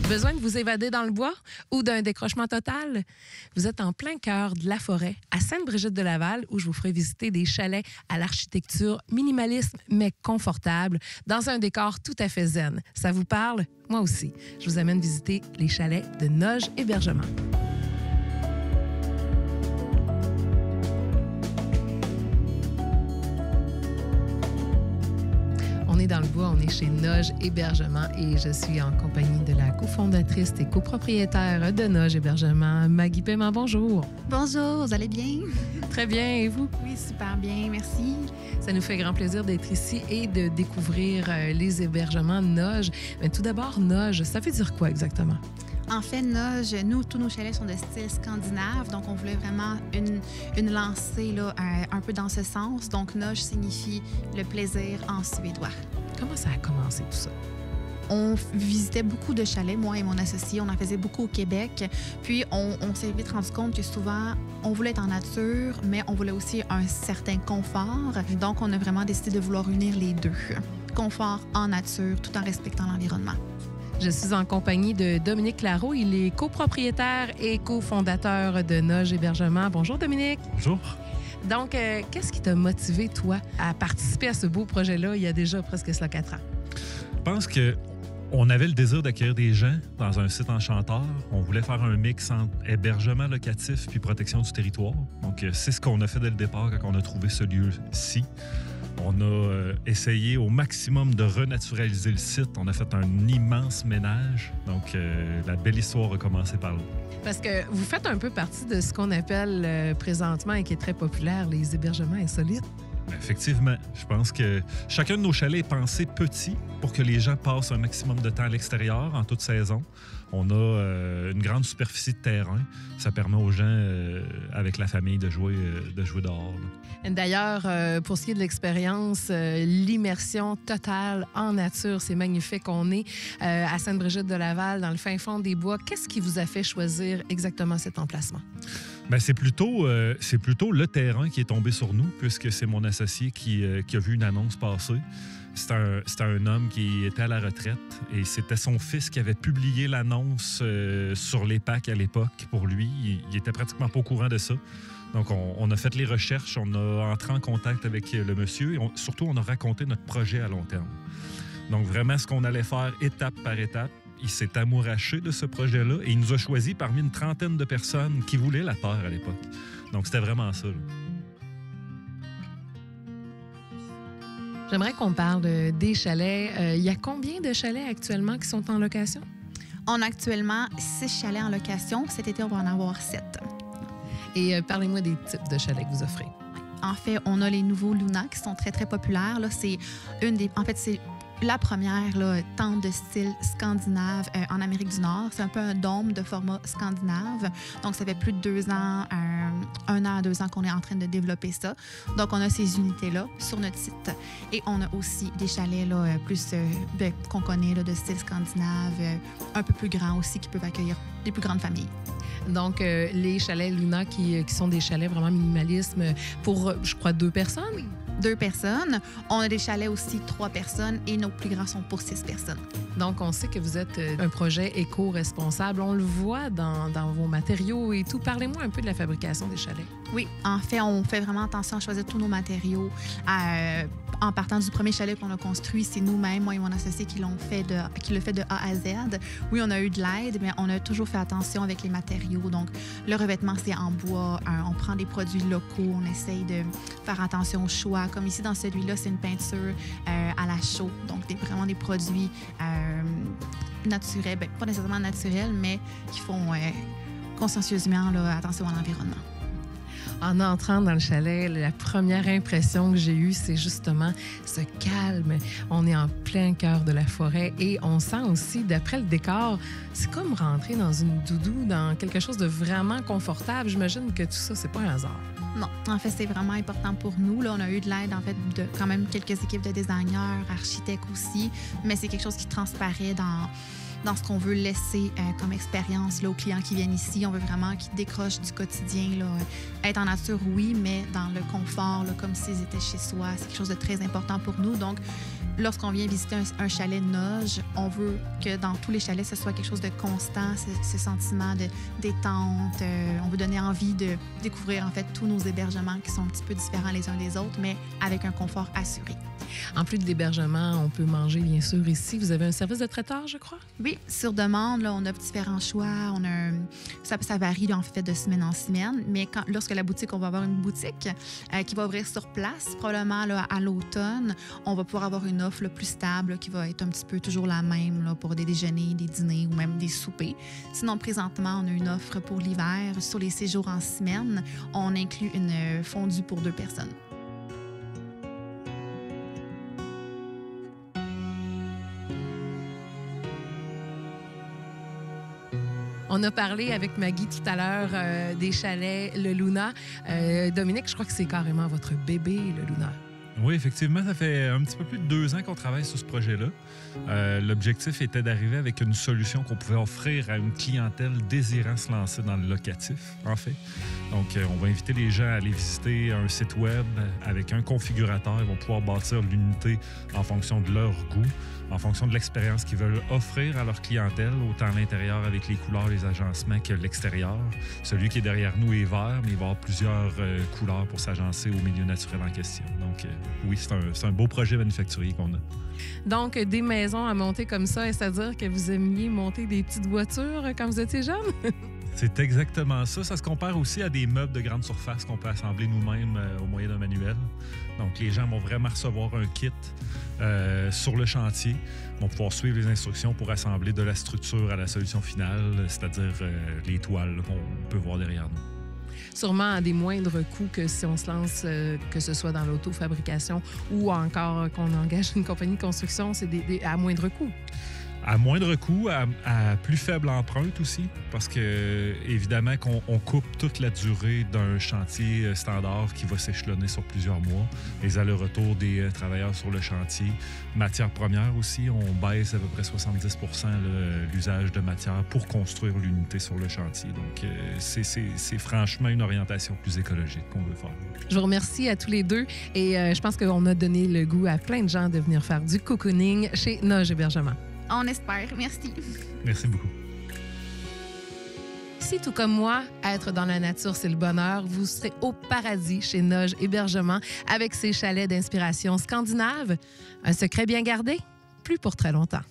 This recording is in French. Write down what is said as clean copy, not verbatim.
Besoin de vous évader dans le bois ou d'un décrochement total? Vous êtes en plein cœur de la forêt, à Sainte-Brigitte-de-Laval, où je vous ferai visiter des chalets à l'architecture minimaliste mais confortable, dans un décor tout à fait zen. Ça vous parle? Moi aussi. Je vous amène visiter les chalets de Noge Hébergement. On est dans le bois, on est chez Noge Hébergement et je suis en compagnie de la cofondatrice et copropriétaire de Noge Hébergement, Maggie Paiement. Bonjour. Bonjour, vous allez bien? Très bien, et vous? Oui, super bien, merci. Ça nous fait grand plaisir d'être ici et de découvrir les hébergements Noge. Mais tout d'abord, Noge, ça veut dire quoi exactement? En fait, Noge, nous, tous nos chalets sont de style scandinave, donc on voulait vraiment une lancée là, un peu dans ce sens. Donc, Noge signifie le plaisir en suédois. Comment ça a commencé tout ça? On visitait beaucoup de chalets, moi et mon associé. On en faisait beaucoup au Québec. Puis, on s'est vite rendu compte que souvent, on voulait être en nature, mais on voulait aussi un certain confort. Donc, on a vraiment décidé de vouloir unir les deux. Confort en nature, tout en respectant l'environnement. Je suis en compagnie de Dominique Clareau. Il est copropriétaire et cofondateur de Noge Hébergement. Bonjour, Dominique. Bonjour. Donc, qu'est-ce qui t'a motivé, toi, à participer à ce beau projet-là il y a déjà presque 4 ans? Je pense qu'on avait le désir d'accueillir des gens dans un site enchanteur. On voulait faire un mix entre hébergement locatif puis protection du territoire. Donc, c'est ce qu'on a fait dès le départ quand on a trouvé ce lieu-ci. On a essayé au maximum de renaturaliser le site. On a fait un immense ménage. Donc, la belle histoire a commencé par là. Parce que vous faites un peu partie de ce qu'on appelle présentement et qui est très populaire, les hébergements insolites. Effectivement, je pense que chacun de nos chalets est pensé petit pour que les gens passent un maximum de temps à l'extérieur en toute saison. On a une grande superficie de terrain. Ça permet aux gens, avec la famille, de jouer dehors. Là. D'ailleurs, pour ce qui est de l'expérience, l'immersion totale en nature, c'est magnifique. On est à Sainte-Brigitte-de-Laval, dans le fin fond des bois. Qu'est-ce qui vous a fait choisir exactement cet emplacement? Bien, c'est plutôt le terrain qui est tombé sur nous, puisque c'est mon associé qui a vu une annonce passer. C'était un homme qui était à la retraite et c'était son fils qui avait publié l'annonce sur les PAC à l'époque pour lui. Il était pratiquement pas au courant de ça. Donc, on a fait les recherches, on a entré en contact avec le monsieur et surtout, on a raconté notre projet à long terme. Donc, vraiment, ce qu'on allait faire étape par étape. Il s'est amouraché de ce projet-là et il nous a choisis parmi une trentaine de personnes qui voulaient la terre à l'époque. Donc, c'était vraiment ça. Là. J'aimerais qu'on parle des chalets. Il y a combien de chalets actuellement qui sont en location? On a actuellement 6 chalets en location. Cet été, on va en avoir 7. Et parlez-moi des types de chalets que vous offrez. En fait, on a les nouveaux Luna qui sont très, très populaires. Là, c'est c'est la première tente de style scandinave en Amérique du Nord. C'est un peu un dôme de format scandinave. Donc, ça fait plus de 2 ans, 1 an à 2 ans qu'on est en train de développer ça. Donc, on a ces unités-là sur notre site. Et on a aussi des chalets plus qu'on connaît de style scandinave, un peu plus grands aussi, qui peuvent accueillir des plus grandes familles. Donc, les chalets Luna qui sont des chalets vraiment minimalisme pour, je crois, 2 personnes? 2 personnes. On a des chalets aussi 3 personnes et nos plus grands sont pour 6 personnes. Donc, on sait que vous êtes un projet éco-responsable. On le voit dans vos matériaux et tout. Parlez-moi un peu de la fabrication des chalets. Oui, en fait, on fait vraiment attention à choisir tous nos matériaux. En partant du premier chalet qu'on a construit, c'est nous-mêmes, moi et mon associé, qui le fait de A à Z. Oui, on a eu de l'aide, mais on a toujours fait attention avec les matériaux. Donc, le revêtement, c'est en bois. On prend des produits locaux. On essaye de faire attention au choix. Comme ici, dans celui-là, c'est une peinture à la chaux. Donc, vraiment des produits naturels. Bien, pas nécessairement naturels, mais qui font consciencieusement attention à l'environnement. En entrant dans le chalet, la première impression que j'ai eue, c'est justement ce calme. On est en plein cœur de la forêt et on sent aussi, d'après le décor, c'est comme rentrer dans une doudou, dans quelque chose de vraiment confortable. J'imagine que tout ça, c'est pas un hasard. Non, en fait, c'est vraiment important pour nous. Là, on a eu de l'aide, en fait, de quand même quelques équipes de designers, architectes aussi, mais c'est quelque chose qui transparaît dans ce qu'on veut laisser comme expérience là, aux clients qui viennent ici. On veut vraiment qu'ils décrochent du quotidien. Là. Être en nature, oui, mais dans le confort, là, comme s'ils étaient chez soi. C'est quelque chose de très important pour nous. Donc, lorsqu'on vient visiter un chalet Noge, on veut que dans tous les chalets, ce soit quelque chose de constant, ce sentiment de détente. On veut donner envie de découvrir en fait tous nos hébergements qui sont un petit peu différents les uns des autres, mais avec un confort assuré. En plus de l'hébergement, on peut manger, bien sûr, ici. Vous avez un service de traiteur, je crois? Oui, sur demande, là, on a différents choix. Ça varie là, en fait de semaine en semaine, mais lorsque la boutique, on va avoir une boutique qui va ouvrir sur place, probablement là, à l'automne, on va pouvoir avoir une offre là, plus stable là, qui va être un petit peu toujours la même là, pour des déjeuners, des dîners ou même des soupers. Sinon, présentement, on a une offre pour l'hiver. Sur les séjours en semaine, on inclut une fondue pour 2 personnes. On a parlé avec Maggie tout à l'heure des chalets Le Luna. Dominique, je crois que c'est carrément votre bébé, Le Luna. Oui, effectivement, ça fait un petit peu plus de 2 ans qu'on travaille sur ce projet-là. L'objectif était d'arriver avec une solution qu'on pouvait offrir à une clientèle désirant se lancer dans le locatif, en fait. Donc, on va inviter les gens à aller visiter un site web avec un configurateur. Ils vont pouvoir bâtir l'unité en fonction de leur goût, en fonction de l'expérience qu'ils veulent offrir à leur clientèle, autant à l'intérieur avec les couleurs, les agencements que l'extérieur. Celui qui est derrière nous est vert, mais il va y avoir plusieurs couleurs pour s'agencer au milieu naturel en question. Donc, oui, c'est un beau projet manufacturier qu'on a. Donc, des maisons à monter comme ça, c'est-à-dire que vous aimiez monter des petites voitures quand vous étiez jeune? C'est exactement ça. Ça se compare aussi à des meubles de grande surface qu'on peut assembler nous-mêmes au moyen d'un manuel. Donc, les gens vont vraiment recevoir un kit sur le chantier. Ils vont pouvoir suivre les instructions pour assembler de la structure à la solution finale, c'est-à-dire les toiles qu'on peut voir derrière nous. Sûrement à des moindres coûts que si on se lance, que ce soit dans l'autofabrication ou encore qu'on engage une compagnie de construction, c'est à moindre coût. À moindre coût, à plus faible empreinte aussi, parce que évidemment qu'on coupe toute la durée d'un chantier standard qui va s'échelonner sur plusieurs mois. Les allers-retours des travailleurs sur le chantier. Matières premières aussi, on baisse à peu près 70 l'usage de matière pour construire l'unité sur le chantier. Donc, c'est franchement une orientation plus écologique qu'on veut faire. Je vous remercie à tous les deux et je pense qu'on a donné le goût à plein de gens de venir faire du cocooning chez Noge Hébergement. On espère. Merci. Merci beaucoup. Si, tout comme moi, être dans la nature, c'est le bonheur, vous serez au paradis chez Noge Hébergement avec ses chalets d'inspiration scandinave. Un secret bien gardé? Plus pour très longtemps.